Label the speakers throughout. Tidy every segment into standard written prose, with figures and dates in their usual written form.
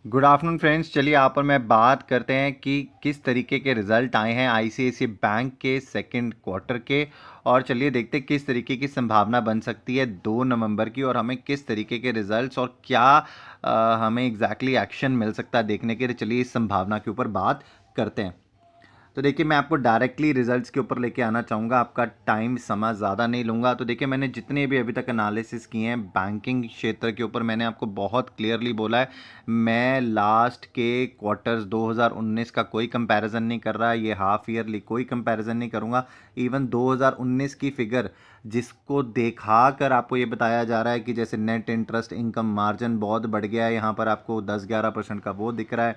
Speaker 1: Good afternoon friends. चलिए यहाँ पर मैं बात करते हैं कि किस तरीके के रिजल्ट आए हैं आईसीआईसीआई बैंक के सेकंड क्वार्टर के। और चलिए देखते हैं किस तरीके की संभावना बन सकती है 2 नवंबर की, और हमें किस तरीके के रिजल्ट्स और क्या हमें एग्जैक्टली एक्शन मिल सकता है देखने के लिए। चलिए इस संभावना के ऊपर बात करते हैं। तो देखिए मैं आपको डायरेक्टली रिजल्ट्स के ऊपर लेके आना चाहूँगा, आपका टाइम समय ज़्यादा नहीं लूँगा। तो देखिए मैंने जितने भी अभी तक एनालिसिस किए हैं बैंकिंग क्षेत्र के ऊपर, मैंने आपको बहुत क्लियरली बोला है, मैं लास्ट के क्वार्टर्स 2019 का कोई कंपैरिजन नहीं कर रहा, ये हाफ ईयरली कोई कंपैरिजन नहीं करूँगा। इवन 2019 की फिगर जिसको देखा कर आपको ये बताया जा रहा है कि जैसे नेट इंटरेस्ट इनकम मार्जिन बहुत बढ़ गया है, यहाँ पर आपको 10-11% का वो दिख रहा है।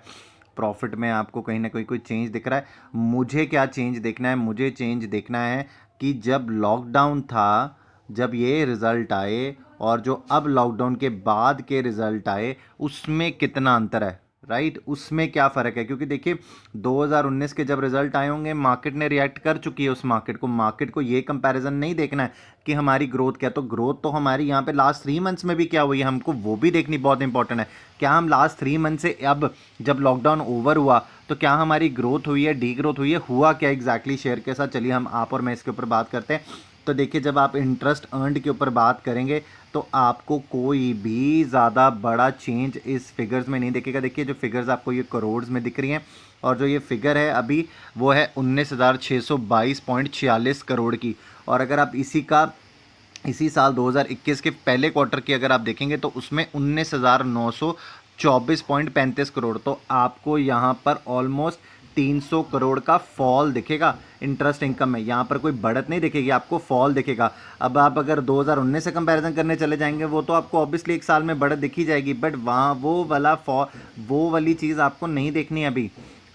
Speaker 1: प्रॉफिट में आपको कहीं ना कहीं कोई चेंज दिख रहा है। मुझे क्या चेंज देखना है? मुझे चेंज देखना है कि जब लॉकडाउन था, जब ये रिजल्ट आए और जो अब लॉकडाउन के बाद के रिजल्ट आए, उसमें कितना अंतर है। राइट, उसमें क्या फ़र्क है? क्योंकि देखिए 2019 के जब रिजल्ट आए होंगे, मार्केट ने रिएक्ट कर चुकी है उस मार्केट को ये कंपैरिजन नहीं देखना है कि हमारी ग्रोथ क्या। तो ग्रोथ तो हमारी यहाँ पे लास्ट 3 मंथ्स में भी क्या हुई है, हमको वो भी देखनी बहुत इंपॉर्टेंट है। क्या हम लास्ट 3 मंथ से अब जब लॉकडाउन ओवर हुआ तो क्या हमारी ग्रोथ हुई है, डी ग्रोथ हुई है, हुआ क्या एग्जैक्टली शेयर के साथ? चलिए हम आप और मैं इसके ऊपर बात करते हैं। तो देखिए जब आप इंटरेस्ट अर्नड के ऊपर बात करेंगे तो आपको कोई भी ज़्यादा बड़ा चेंज इस फिगर्स में नहीं दिखेगा। देखिए जो फिगर्स आपको ये करोड़ में दिख रही हैं, और जो ये फिगर है अभी वो है 19,622.46 करोड़ की। और अगर आप इसी साल 2021 के पहले क्वार्टर की अगर आप देखेंगे तो उसमें 19,924.35 करोड़। तो आपको यहाँ पर ऑलमोस्ट 300 करोड़ का फॉल दिखेगा इंटरेस्ट इनकम में। यहाँ पर कोई बढ़त नहीं दिखेगी, आपको फॉल दिखेगा। अब आप अगर 2019 से कंपैरिजन करने चले जाएंगे, वो तो आपको ऑब्वियसली एक साल में बढ़त दिखी जाएगी, बट वहाँ वो वाली चीज़ आपको नहीं देखनी अभी।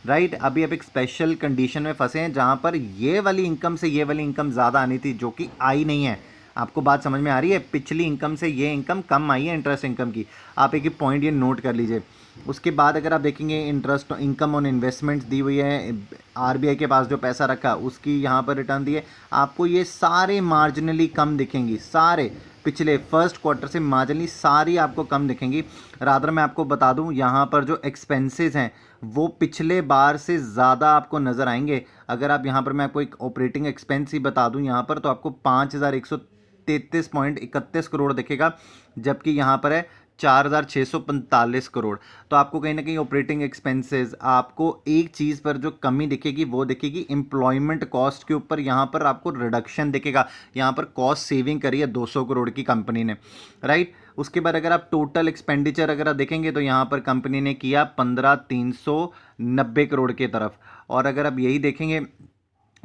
Speaker 1: राइट, अभी आप एक स्पेशल कंडीशन में फंसे हैं जहाँ पर ये वाली इनकम से ये वाली इनकम ज़्यादा आनी थी, जो कि आई नहीं है। आपको बात समझ में आ रही है? पिछली इनकम से ये इनकम कम आई है इंटरेस्ट इनकम की। आप एक ही पॉइंट ये नोट कर लीजिए। उसके बाद अगर आप देखेंगे इंटरेस्ट इनकम ऑन इन्वेस्टमेंट्स दी हुई है, आरबीआई के पास जो पैसा रखा उसकी यहाँ पर रिटर्न दी है, आपको ये सारे मार्जिनली कम दिखेंगी। सारे पिछले फर्स्ट क्वार्टर से मार्जिनली सारी आपको कम दिखेंगी। रादर मैं आपको बता दूं यहाँ पर जो एक्सपेंसेस हैं वो पिछले बार से ज़्यादा आपको नज़र आएंगे। अगर आप यहाँ पर मैं आपको एक ऑपरेटिंग एक्सपेंस ही बता दूं यहाँ पर, तो आपको 5,133.31 करोड़ दिखेगा, जबकि यहाँ पर है 4,645 करोड़। तो आपको कहीं ना कहीं ऑपरेटिंग एक्सपेंसेस, आपको एक चीज़ पर जो कमी दिखेगी वो दिखेगी एम्प्लॉयमेंट कॉस्ट के ऊपर। यहाँ पर आपको रिडक्शन दिखेगा, यहाँ पर कॉस्ट सेविंग करी है 200 करोड़ की कंपनी ने। राइट, उसके बाद अगर आप टोटल एक्सपेंडिचर अगर आप देखेंगे तो यहाँ पर कंपनी ने किया 15,390 करोड़ की तरफ। और अगर आप यही देखेंगे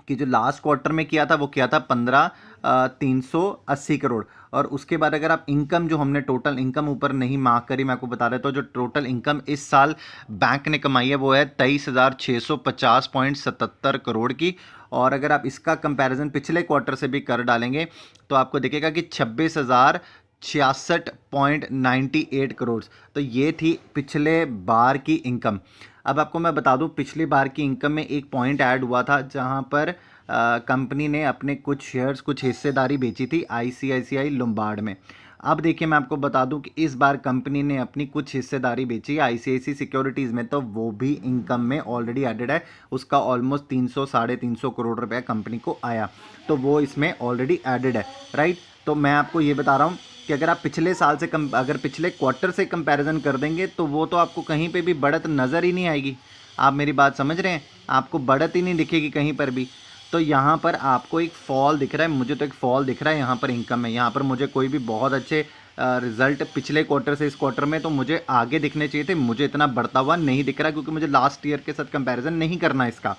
Speaker 1: कि जो लास्ट क्वार्टर में किया था वो किया था 15,380 करोड़। और उसके बाद अगर आप इनकम, जो हमने टोटल इनकम ऊपर नहीं मार्क करी, मैं आपको बता देता हूँ, जो टोटल इनकम इस साल बैंक ने कमाई है वो है 23,650.77 करोड़ की। और अगर आप इसका कंपैरिजन पिछले क्वार्टर से भी कर डालेंगे तो आपको दिखेगा कि 26,066.98 करोड़। तो ये थी पिछले बार की इनकम। अब आपको मैं बता दूं पिछली बार की इनकम में एक पॉइंट ऐड हुआ था जहां पर कंपनी ने अपने कुछ शेयर्स, कुछ हिस्सेदारी बेची थी आईसीआईसीआई लोम्बार्ड में। अब देखिए मैं आपको बता दूं कि इस बार कंपनी ने अपनी कुछ हिस्सेदारी बेची है आईसीआईसी सिक्योरिटीज़ में, तो वो भी इनकम में ऑलरेडी एडेड है। उसका ऑलमोस्ट 300 साढ़े 300 करोड़ रुपया कंपनी को आया, तो वो इसमें ऑलरेडी एडेड है। राइट, तो मैं आपको ये बता रहा हूँ कि अगर आप पिछले साल से अगर पिछले क्वार्टर से कंपैरिजन कर देंगे तो वो तो आपको कहीं पे भी बढ़त नज़र ही नहीं आएगी। आप मेरी बात समझ रहे हैं? आपको बढ़त ही नहीं दिखेगी कहीं पर भी। तो यहाँ पर आपको एक फॉल दिख रहा है, मुझे तो एक फॉल दिख रहा है यहाँ पर इनकम में। यहाँ पर मुझे कोई भी बहुत अच्छे रिजल्ट पिछले क्वार्टर से इस क्वार्टर में तो मुझे आगे दिखने चाहिए थे, मुझे इतना बढ़ता हुआ नहीं दिख रहा, क्योंकि मुझे लास्ट ईयर के साथ कंपैरिजन नहीं करना इसका।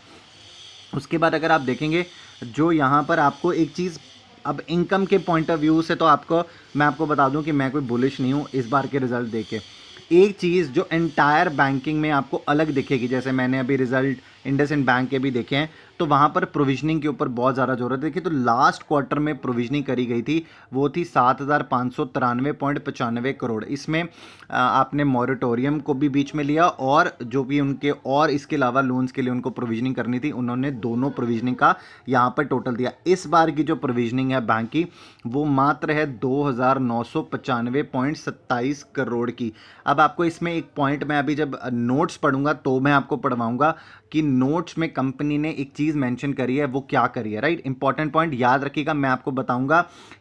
Speaker 1: उसके बाद अगर आप देखेंगे जो यहाँ पर आपको एक चीज़, अब इनकम के पॉइंट ऑफ व्यू से तो आपको मैं आपको बता दूं कि मैं कोई बुलिश नहीं हूँ इस बार के रिजल्ट देख के। एक चीज़ जो एंटायर बैंकिंग में आपको अलग दिखेगी, जैसे मैंने अभी रिजल्ट इंडसइंड बैंक के भी देखे हैं, तो वहाँ पर प्रोविजनिंग के ऊपर बहुत ज़्यादा ज़रूरत है। देखिए तो लास्ट क्वार्टर में प्रोविजनिंग करी गई थी वो थी 7,593.95 करोड़। इसमें आपने मॉरेटोरियम को भी बीच में लिया और जो भी उनके और इसके अलावा लोन्स के लिए उनको प्रोविजनिंग करनी थी, उन्होंने दोनों प्रोविजनिंग का यहाँ पर टोटल दिया। इस बार की जो प्रोविजनिंग है बैंक की वो मात्र है 2,995.27 करोड़ की। अब आपको इसमें एक पॉइंट मैं अभी जब नोट्स पढ़ूंगा तो मैं आपको पढ़वाऊंगा कि नोट्स में कंपनी ने एक चीज़ मेंशन करी है, वो क्या करी है, राइट। इंपॉर्टेंट पॉइंट याद रखिएगा, मैं आपको बताऊंगा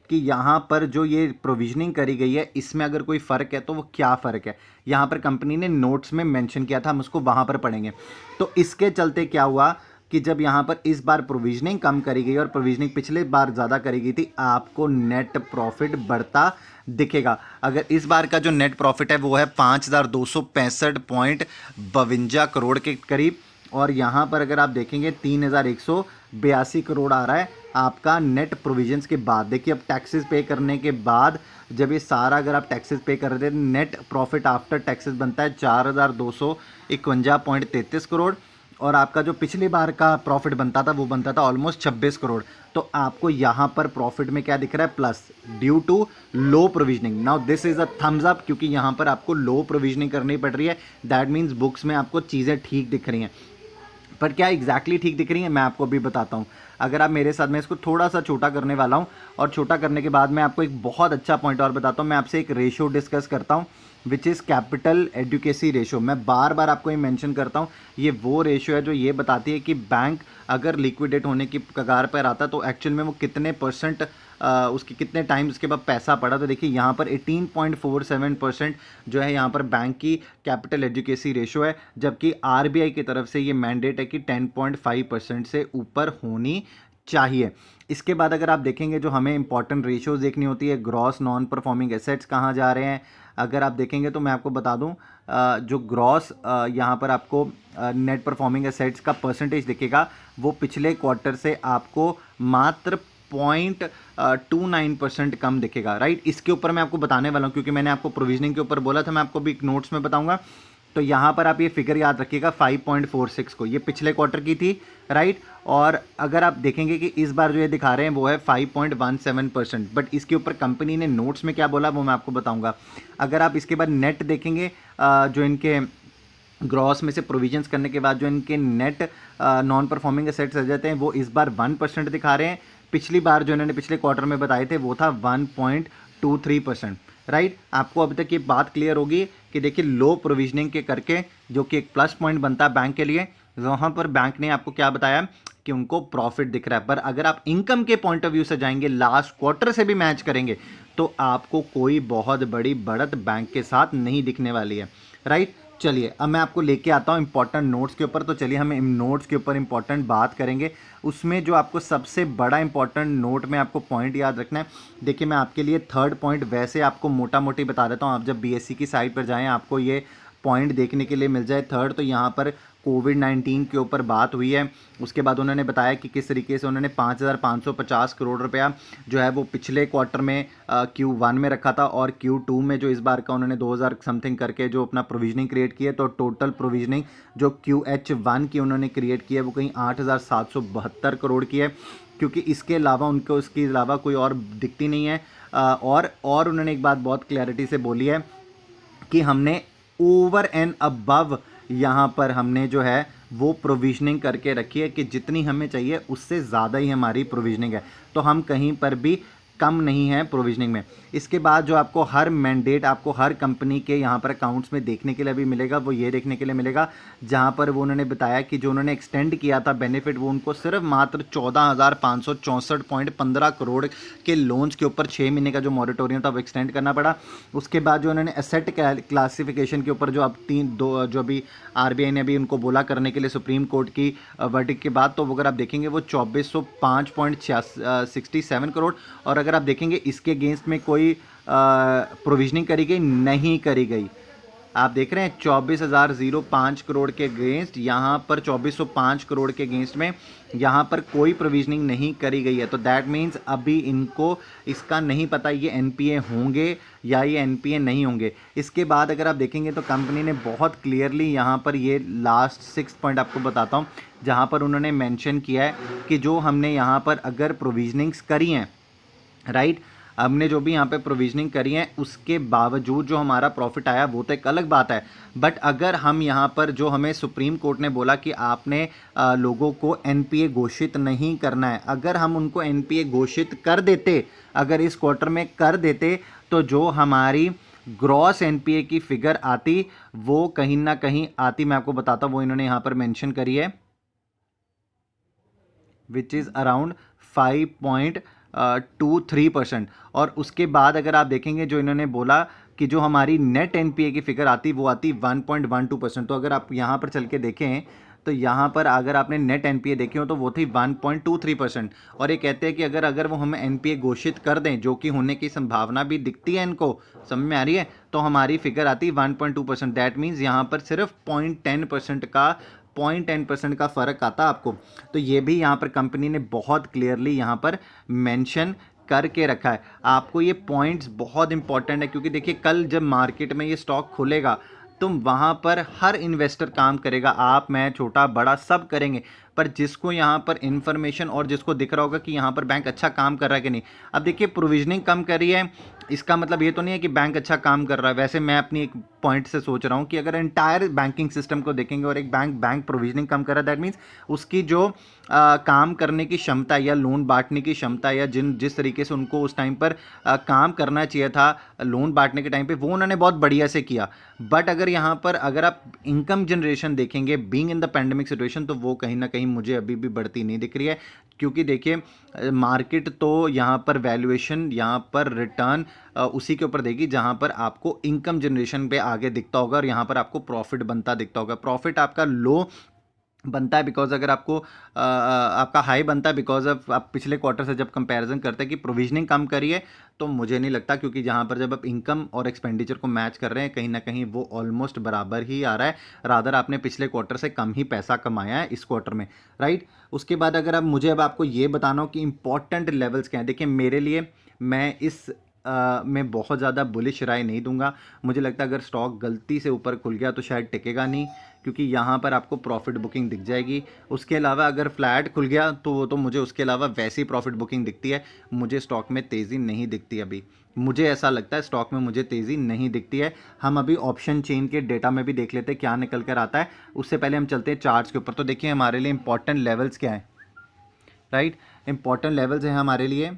Speaker 1: कि यहाँ पर जो ये प्रोविजनिंग करी गई है इसमें अगर कोई फ़र्क है तो वो क्या फ़र्क है, यहाँ पर कंपनी ने नोट्स में मेंशन किया था, हम उसको वहाँ पर पढ़ेंगे। तो इसके चलते क्या हुआ कि जब यहाँ पर इस बार प्रोविजनिंग कम करी गई और प्रोविजनिंग पिछले बार ज़्यादा करी गई थी, आपको नेट प्रॉफिट बढ़ता दिखेगा। अगर इस बार का जो नेट प्रॉफिट है वो है 5,265.52 करोड़ के करीब, और यहाँ पर अगर आप देखेंगे 3,182 करोड़ आ रहा है आपका नेट प्रोविजंस के बाद। देखिए अब टैक्सेस पे करने के बाद जब ये सारा अगर आप टैक्सेस पे कर रहे थे, नेट प्रॉफिट आफ्टर टैक्सेस बनता है 4,251.33 करोड़, और आपका जो पिछली बार का प्रॉफिट बनता था वो बनता था ऑलमोस्ट 26 करोड़। तो आपको यहाँ पर प्रॉफिट में क्या दिख रहा है, plus, due to low provisioning. Now this is a thumbs up, क्योंकि यहाँ पर आपको लो प्रोविजनिंग करनी पड़ रही है, दैट मीन्स बुक्स में आपको चीज़ें ठीक दिख रही हैं। पर क्या एग्जैक्टली ठीक दिख रही है मैं आपको अभी बताता हूँ। अगर आप मेरे साथ, मैं इसको थोड़ा सा छोटा करने वाला हूँ, और छोटा करने के बाद मैं आपको एक बहुत अच्छा पॉइंट और बताता हूँ। मैं आपसे एक रेशो डिस्कस करता हूँ which is capital adequacy ratio. मैं बार बार आपको ये मेंशन करता हूँ, ये वो रेशो है जो ये बताती है कि बैंक अगर लिक्विडेट होने की कगार पर आता तो एक्चुअल में वो कितने परसेंट उसके कितने टाइम उसके बाद पैसा पड़ा। तो देखिए यहाँ पर 18.47% जो है यहाँ पर बैंक की कैपिटल एडुकेसी रेशो है, जबकि आरबीआई की तरफ से ये मैंडेट है कि 10.5% से ऊपर होनी चाहिए। इसके बाद अगर आप देखेंगे जो हमें इंपॉर्टेंट रेशियोज देखनी होती है, ग्रॉस नॉन परफॉर्मिंग एसेट्स कहाँ जा रहे हैं, अगर आप देखेंगे तो मैं आपको बता दूं जो ग्रॉस यहाँ पर आपको नेट परफॉर्मिंग एसेट्स का परसेंटेज दिखेगा वो पिछले क्वार्टर से आपको मात्र 0.29% कम दिखेगा, राइट। इसके ऊपर मैं आपको बताने वाला हूँ क्योंकि मैंने आपको प्रोविजनिंग के ऊपर बोला था, मैं आपको भी नोट्स में बताऊंगा। तो यहाँ पर आप ये फिगर याद रखिएगा 5.46 को, ये पिछले क्वार्टर की थी, राइट। और अगर आप देखेंगे कि इस बार जो ये दिखा रहे हैं वो है 5.17%, बट इसके ऊपर कंपनी ने नोट्स में क्या बोला वो मैं आपको बताऊंगा। अगर आप इसके बाद नेट देखेंगे जो इनके ग्रॉस में से प्रोविजंस करने के बाद जो इनके नेट नॉन परफॉर्मिंग एसेट्स आ जाते हैं वो इस बार 1% दिखा रहे हैं। पिछली बार जो इन्होंने पिछले क्वार्टर में बताए थे वो था 1.23%, राइट। आपको अभी तक ये बात क्लियर होगी कि देखिए लो प्रोविजनिंग के करके जो कि एक प्लस पॉइंट बनता है बैंक के लिए, वहाँ पर बैंक ने आपको क्या बताया कि उनको प्रॉफिट दिख रहा है। पर अगर आप इनकम के पॉइंट ऑफ व्यू से जाएंगे, लास्ट क्वार्टर से भी मैच करेंगे, तो आपको कोई बहुत बड़ी बढ़त बैंक के साथ नहीं दिखने वाली है, राइट। चलिए अब मैं आपको लेके आता हूँ इंपॉर्टेंट नोट्स के ऊपर। तो चलिए हम इन नोट्स के ऊपर इंपॉर्टेंट बात करेंगे। उसमें जो आपको सबसे बड़ा इंपॉर्टेंट नोट में आपको पॉइंट याद रखना है, देखिए मैं आपके लिए थर्ड पॉइंट वैसे आपको मोटा मोटी बता देता हूँ, आप जब बीएससी की साइट पर जाएँ आपको ये पॉइंट देखने के लिए मिल जाए। थर्ड तो यहाँ पर कोविड-19 के ऊपर बात हुई है, उसके बाद उन्होंने बताया कि किस तरीके से उन्होंने 5,550 करोड़ रुपया जो है वो पिछले क्वार्टर में Q1 में रखा था, और Q2 में जो इस बार का उन्होंने 2,000 समथिंग करके जो अपना प्रोविजनिंग क्रिएट की है। तो टोटल प्रोविजनिंग जो QH1 की उन्होंने क्रिएट की है वो कहीं 8,772 करोड़ की है, क्योंकि इसके अलावा उनको इसके अलावा कोई और दिखती नहीं है। और उन्होंने एक बात बहुत क्लैरिटी से बोली है कि हमने ओवर एंड अबव यहाँ पर हमने जो है वो प्रोविजनिंग करके रखी है कि जितनी हमें चाहिए उससे ज़्यादा ही हमारी प्रोविजनिंग है, तो हम कहीं पर भी कम नहीं है प्रोविजनिंग में। इसके बाद जो आपको हर मैंडेट आपको हर कंपनी के यहाँ पर अकाउंट्स में देखने के लिए भी मिलेगा, वो ये देखने के लिए मिलेगा जहाँ पर वो उन्होंने बताया कि जो उन्होंने एक्सटेंड किया था बेनिफिट वो उनको सिर्फ मात्र 14,564.15 करोड़ के लोन्स के ऊपर 6 महीने का जो मॉरेटोरियम था वो एक्सटेंड करना पड़ा। उसके बाद जो उन्होंने एसेट क्लासिफिकेशन के ऊपर जो अब जो अभी आरबीआई ने अभी उनको बोला करने के लिए सुप्रीम कोर्ट की वर्डिक्ट के बाद, तो अगर आप देखेंगे वो 2,405.67 करोड़। और अगर आप देखेंगे इसके अगेंस्ट में कोई प्रोविजनिंग करी गई नहीं करी गई। आप देख रहे हैं 24,005 करोड़ के अगेंस्ट, यहाँ पर 2405 करोड़ के अगेंस्ट में यहाँ पर कोई प्रोविजनिंग नहीं करी गई है। तो दैट मीन्स अभी इनको इसका नहीं पता ये एनपीए होंगे या ये एनपीए नहीं होंगे। इसके बाद अगर आप देखेंगे तो कंपनी ने बहुत क्लियरली यहाँ पर ये लास्ट 6 पॉइंट आपको बताता हूँ, जहाँ पर उन्होंने मेंशन किया है कि जो हमने यहाँ पर अगर प्रोविजनिंग्स करी हैं, राइट, हमने जो भी यहाँ पे प्रोविजनिंग करी है उसके बावजूद जो हमारा प्रॉफिट आया वो तो एक अलग बात है, बट अगर हम यहाँ पर जो हमें सुप्रीम कोर्ट ने बोला कि आपने लोगों को एनपीए घोषित नहीं करना है, अगर हम उनको एनपीए घोषित कर देते, अगर इस क्वार्टर में कर देते, तो जो हमारी ग्रॉस एनपीए की फिगर आती वो कहीं ना कहीं आती, मैं आपको बताता हूँ, वो इन्होंने यहाँ पर मेंशन करी है, विच इज़ अराउंड 5.23%। और उसके बाद अगर आप देखेंगे जो इन्होंने बोला कि जो हमारी नेट एनपीए की फिगर आती वो आती 1.12%। तो अगर आप यहाँ पर चल के देखें तो यहाँ पर अगर आपने नेट एनपीए देखे हो तो वो थी 1.23%। और ये कहते हैं कि अगर वो हमें एनपीए घोषित कर दें, जो कि होने की संभावना भी दिखती है, इनको समझ में आ रही है, तो हमारी फिगर आती 1.2%। दैट मीन्स यहाँ पर सिर्फ 0.10% का फ़र्क आता आपको। तो ये भी यहाँ पर कंपनी ने बहुत क्लियरली यहाँ पर मेंशन करके रखा है। आपको ये पॉइंट्स बहुत इंपॉर्टेंट है, क्योंकि देखिए कल जब मार्केट में ये स्टॉक खुलेगा तो वहाँ पर हर इन्वेस्टर काम करेगा, आप मैं छोटा बड़ा सब करेंगे, पर जिसको यहाँ पर इन्फॉर्मेशन और जिसको दिख रहा होगा कि यहाँ पर बैंक अच्छा काम कर रहा है कि नहीं। अब देखिए प्रोविजनिंग कम करी है, इसका मतलब ये तो नहीं है कि बैंक अच्छा काम कर रहा है। वैसे मैं अपनी एक पॉइंट से सोच रहा हूँ कि अगर एंटायर बैंकिंग सिस्टम को देखेंगे और एक बैंक प्रोविजनिंग कम कर रहा है, दैट मीन्स उसकी जो काम करने की क्षमता या लोन बांटने की क्षमता या जिस तरीके से उनको उस टाइम पर काम करना चाहिए था लोन बांटने के टाइम पे, वो उन्होंने बहुत बढ़िया से किया। बट अगर यहाँ पर अगर आप इनकम जनरेशन देखेंगे being in the pandemic situation, तो वो कहीं ना कहीं मुझे अभी भी बढ़ती नहीं दिख रही है, क्योंकि देखिए मार्केट तो यहाँ पर वैल्यूएशन, यहाँ पर रिटर्न उसी के ऊपर देगी जहाँ पर आपको इनकम जनरेशन पे आगे दिखता होगा और यहाँ पर आपको प्रॉफिट बनता दिखता होगा। प्रॉफिट आपका लो बनता है बिकॉज अगर आपको आपका हाई बनता है बिकॉज ऑफ आप पिछले क्वार्टर से जब कंपैरिजन करते हैं कि प्रोविजनिंग कम करी है, तो मुझे नहीं लगता, क्योंकि जहाँ पर जब आप इनकम और एक्सपेंडिचर को मैच कर रहे हैं कहीं ना कहीं वो ऑलमोस्ट बराबर ही आ रहा है। रादर आपने पिछले क्वार्टर से कम ही पैसा कमाया है इस क्वार्टर में, राइट। उसके बाद अगर आप मुझे अब आपको ये बताना हो कि इंपॉर्टेंट लेवल्स क्या हैं, देखिए मेरे लिए मैं इस मैं बहुत ज़्यादा बुलिश राय नहीं दूंगा। मुझे लगता है अगर स्टॉक गलती से ऊपर खुल गया तो शायद टिकेगा नहीं, क्योंकि यहाँ पर आपको प्रॉफिट बुकिंग दिख जाएगी। उसके अलावा अगर फ्लैट खुल गया तो वो तो मुझे उसके अलावा वैसी प्रॉफिट बुकिंग दिखती है, मुझे स्टॉक में तेज़ी नहीं दिखती अभी। मुझे ऐसा लगता है स्टॉक में मुझे तेज़ी नहीं दिखती है। हम अभी ऑप्शन चेन के डेटा में भी देख लेते हैं क्या निकल कर आता है, उससे पहले हम चलते हैं चार्ट्स के ऊपर। तो देखिए हमारे लिए इंपॉर्टेंट लेवल्स क्या है, राइट। इंपॉर्टेंट लेवल्स हैं हमारे लिए,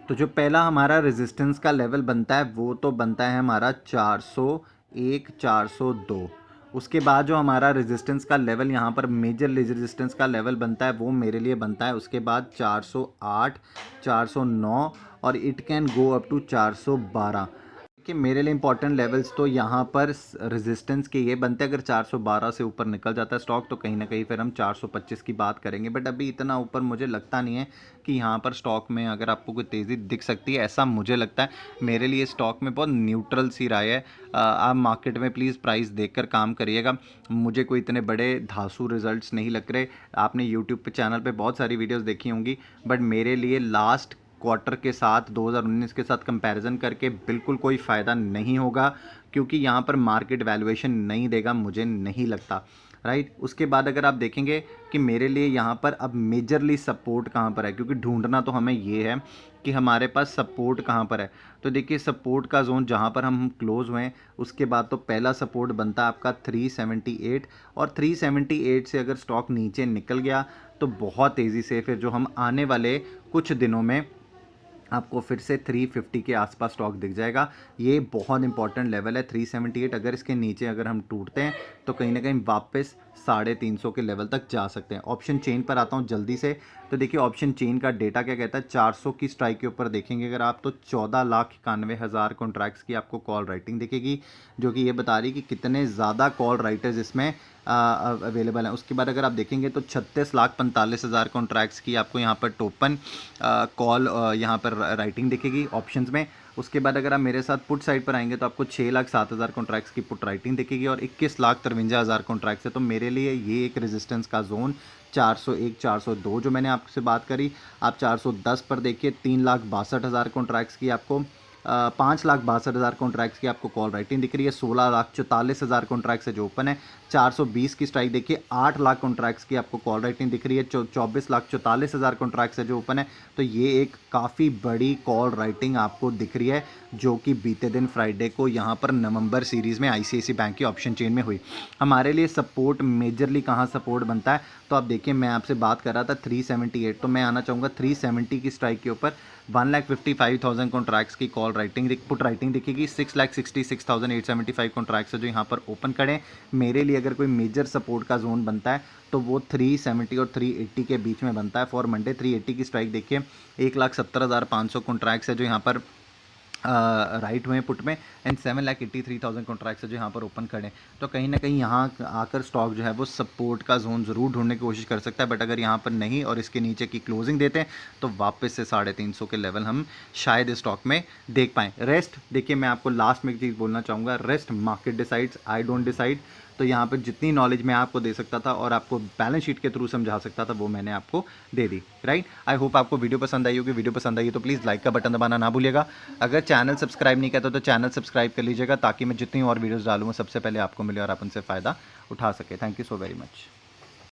Speaker 1: तो जो पहला हमारा रेजिस्टेंस का लेवल बनता है वो तो बनता है हमारा 401 402। उसके बाद जो हमारा रेजिस्टेंस का लेवल यहाँ पर मेजर रेजिस्टेंस का लेवल बनता है वो मेरे लिए बनता है उसके बाद 408 409 और it can go up to 412। कि मेरे लिए इंपॉर्टेंट लेवल्स तो यहाँ पर रेजिस्टेंस के ये बनते हैं, अगर 412 से ऊपर निकल जाता है स्टॉक तो कहीं ना कहीं फिर हम 425 की बात करेंगे। बट अभी इतना ऊपर मुझे लगता नहीं है कि यहाँ पर स्टॉक में अगर आपको कोई तेज़ी दिख सकती है, ऐसा मुझे लगता है। मेरे लिए स्टॉक में बहुत न्यूट्रल सी राय है। आप मार्केट में प्लीज़ प्राइस देखकर काम करिएगा। मुझे कोई इतने बड़े धांसू रिजल्ट्स नहीं लग रहे। आपने यूट्यूब पे चैनल पे बहुत सारी वीडियोस देखी होंगी, बट मेरे लिए लास्ट क्वार्टर के साथ 2019 के साथ कंपैरिजन करके बिल्कुल कोई फ़ायदा नहीं होगा, क्योंकि यहाँ पर मार्केट वैल्यूएशन नहीं देगा, मुझे नहीं लगता, राइट। उसके बाद अगर आप देखेंगे कि मेरे लिए यहाँ पर अब मेजरली सपोर्ट कहाँ पर है, क्योंकि ढूंढना तो हमें ये है कि हमारे पास सपोर्ट कहाँ पर है। तो देखिए सपोर्ट का जोन जहाँ पर हम क्लोज हुए हैं उसके बाद तो पहला सपोर्ट बनता है आपका 378, और 378 से अगर स्टॉक नीचे निकल गया तो बहुत तेज़ी से फिर जो हम आने वाले कुछ दिनों में आपको फिर से 350 के आसपास स्टॉक दिख जाएगा। ये बहुत इंपॉर्टेंट लेवल है 378। अगर इसके नीचे अगर हम टूटते हैं तो कहीं ना कहीं वापस 350 के लेवल तक जा सकते हैं। ऑप्शन चेन पर आता हूँ जल्दी से। तो देखिए ऑप्शन चेन का डेटा क्या कहता है, 400 की स्ट्राइक के ऊपर देखेंगे अगर आप तो 14,91,000 कॉन्ट्रैक्ट्स की आपको कॉल राइटिंग दिखेगी, जो कि ये बता रही है कि कितने ज़्यादा कॉल राइटर्स इसमें अवेलेबल हैं। उसके बाद अगर आप देखेंगे तो 36,45,000 कॉन्ट्रैक्ट्स की आपको यहाँ पर टोपन कॉल यहाँ पर राइटिंग दिखेगी ऑप्शंस में। उसके बाद अगर आप मेरे साथ पुट साइड पर आएंगे तो आपको 6,07,000 कॉन्ट्रैक्ट्स की पुट राइटिंग दिखेगी और 21,53,000 कॉन्ट्रैक्ट्स है। तो मेरे लिए ये एक रेजिस्टेंस का जोन 401 402 जो मैंने आपसे बात करी, आप 410 पर देखिए 3,62,000 कॉन्ट्रैक्ट्स की आपको 5,62,000 कॉन्ट्रैक्ट्स की आपको कॉल राइटिंग दिख रही है। 16,44,000 कॉन्ट्रैक्ट्स है जो ओपन है। 420 की स्ट्राइक देखिए, 8 लाख कॉन्ट्रैक्ट्स की आपको कॉल राइटिंग दिख रही है। 24,44,000 कॉन्ट्रैक्ट्स है जो ओपन है। तो ये एक काफ़ी बड़ी कॉल राइटिंग आपको दिख रही है जो कि बीते दिन फ्राइडे को यहाँ पर नवंबर सीरीज़ में आईसीआईसीआई बैंक की ऑप्शन चेन में हुई। हमारे लिए सपोर्ट मेजरली कहाँ सपोर्ट बनता है, तो आप देखिए मैं आपसे बात कर रहा था 378, तो मैं आना चाहूँगा 370 की स्ट्राइक के ऊपर। 1,55,000 कॉन्ट्रैक्ट्स की कॉल राइटिंग पुट राइटिंग दिखेगी। 6,66,875 कॉन्ट्रैक्ट्स है जो यहाँ पर ओपन खड़े। मेरे लिए अगर कोई मेजर सपोर्ट का जोन बनता है तो वो 370 और 380 के बीच में बनता है फॉर मंडे। 380 की स्ट्राइक देखिए, 1,70,500 कॉन्ट्रैक्ट्स है जो यहाँ पर राइट हुए पुट में एंड 7,83,000 कॉन्ट्रैक्ट्स है जो यहाँ पर ओपन खड़े। तो कहीं ना कहीं यहाँ आकर स्टॉक जो है वो सपोर्ट का जोन ज़रूर ढूंढने की कोशिश कर सकता है, बट अगर यहाँ पर नहीं और इसके नीचे की क्लोजिंग देते हैं तो वापस से 350 के लेवल हम शायद इस स्टॉक में देख पाएँ। रेस्ट देखिए, मैं आपको लास्ट में एक चीज़ बोलना चाहूँगा, rest market decides, I don't decide. तो यहाँ पर जितनी नॉलेज मैं आपको दे सकता था और आपको बैलेंस शीट के थ्रू समझा सकता था वो मैंने आपको दे दी, राइट। आई होप आपको वीडियो पसंद आई होगी। वीडियो पसंद आई तो प्लीज़ लाइक का बटन दबाना ना भूलिएगा। अगर चैनल सब्सक्राइब नहीं करता तो चैनल सब्सक्राइब कर लीजिएगा ताकि मैं जितनी और वीडियोस डालूँ सबसे पहले आपको मिले और आप उनसे फ़ायदा उठा सके। Thank you so very much.